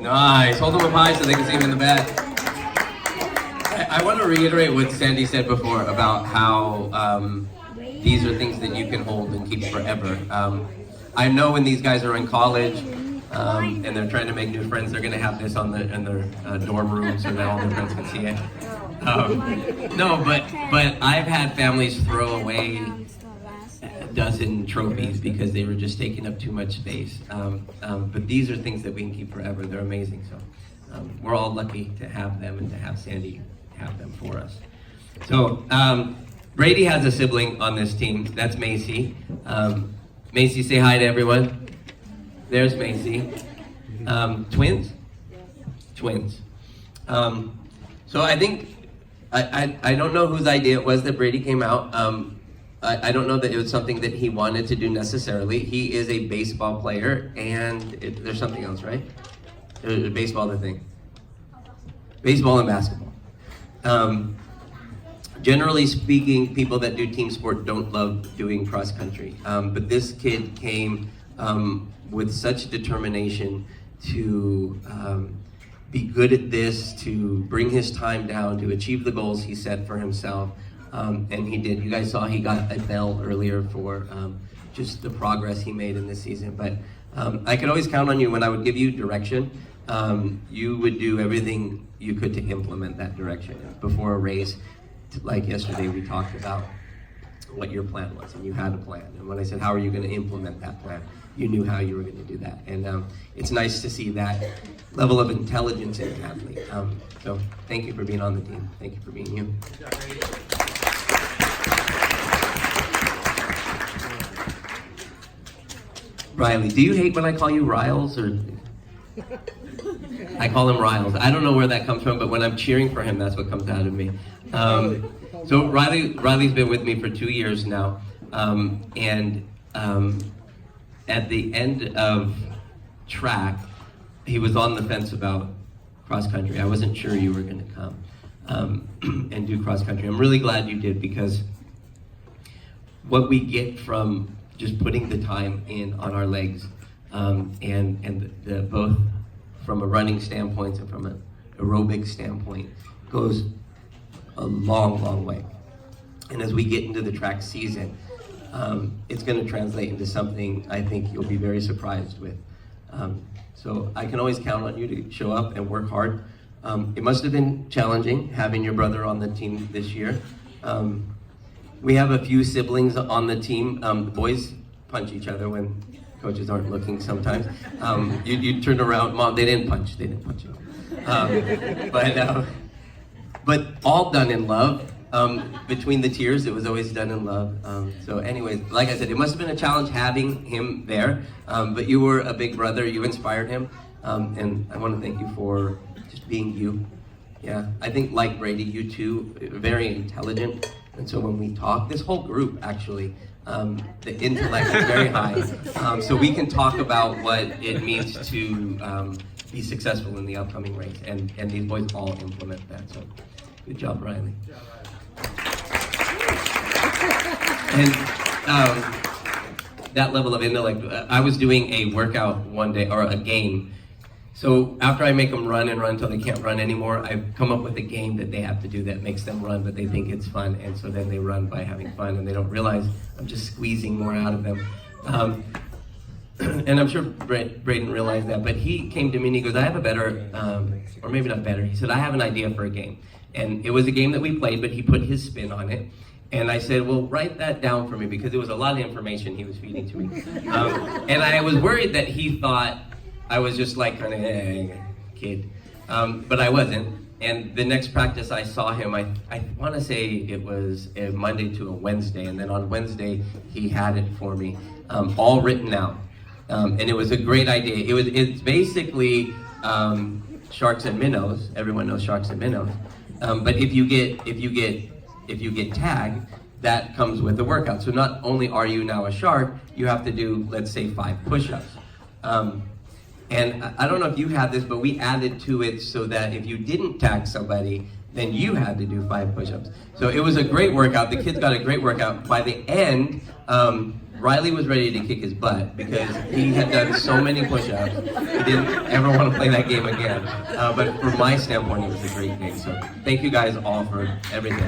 Nice. Hold them up high so they can see them in the back. I want to reiterate what Sandy said before about how these are things that you can hold and keep forever. I know when these guys are in college and they're trying to make new friends, they're going to have this on in their dorm room so that all their friends can see it. No, but I've had families throw away a dozen trophies because they were just taking up too much space. But these are things that we can keep forever. They're amazing. So we're all lucky to have them and to have Sandy have them for us. So Brady has a sibling on this team. That's Macy. Macy, say hi to everyone. There's Macy. Twins? Twins. So I think, I don't know whose idea it was that Brady came out. I don't know that it was something that he wanted to do necessarily. He is a baseball player, and there's something else, right? Baseball, the thing. Baseball and basketball. Generally speaking, people that do team sport don't love doing cross country. But this kid came with such determination to be good at this, to bring his time down, to achieve the goals he set for himself. And he did. You guys saw he got a bell earlier for just the progress he made in this season. But I could always count on you when I would give you direction. You would do everything you could to implement that direction. Before a race, like yesterday, we talked about what your plan was, and you had a plan. And when I said, how are you going to implement that plan? You knew how you were going to do that. And it's nice to see that level of intelligence in an athlete. So thank you for being on the team. Thank you for being you. Riley, do you hate when I call you Riles, or? I call him Riles. I don't know where that comes from, but when I'm cheering for him, that's what comes out of me. So Riley's been with me for 2 years now, and at the end of track, he was on the fence about cross country. I wasn't sure you were going to come and do cross country. I'm really glad you did, because what we get from just putting the time in on our legs, and both from a running standpoint and from an aerobic standpoint, goes a long way. And as we get into the track season, it's going to translate into something I think you'll be very surprised with. So I can always count on you to show up and work hard. It must have been challenging having your brother on the team this year. We have a few siblings on the team. The boys punch each other when coaches aren't looking sometimes. You turn around, Mom, they didn't punch you. But all done in love. Between the tears, it was always done in love. So anyways, like I said, it must have been a challenge having him there, but you were a big brother, you inspired him, and I want to thank you for just being you. Yeah, I think like Brady, you too, very intelligent, and so when we talk, this whole group actually, the intellect is very high, so we can talk about what it means to be successful in the upcoming race, and these boys all implement that, so good job, Riley. And that level of intellect, I was doing a workout one day, or a game. So after I make them run and run until they can't run anymore, I've come up with a game that they have to do that makes them run, but they think it's fun. And so then they run by having fun, and they don't realize I'm just squeezing more out of them. And I'm sure Braden realized that, but he came to me and he goes, I have a better, or maybe not better, he said, I have an idea for a game. And it was a game that we played, but he put his spin on it. And I said, well, write that down for me, because it was a lot of information he was feeding to me. And I was worried that he thought I was just like kind of, hey, kid. But I wasn't. And the next practice I saw him, I want to say it was a Monday to a Wednesday. And then on Wednesday, he had it for me, all written out. And it was a great idea. It's basically sharks and minnows. Everyone knows sharks and minnows. But if you get tagged, that comes with the workout. So not only are you now a shark, you have to do, let's say, 5 push-ups. And I don't know if you had this, but we added to it so that if you didn't tag somebody, then you had to do 5 push-ups. So it was a great workout. The kids got a great workout. By the end, Riley was ready to kick his butt because he had done so many push-ups. He didn't ever want to play that game again. But from my standpoint, it was a great game. So thank you guys all for everything.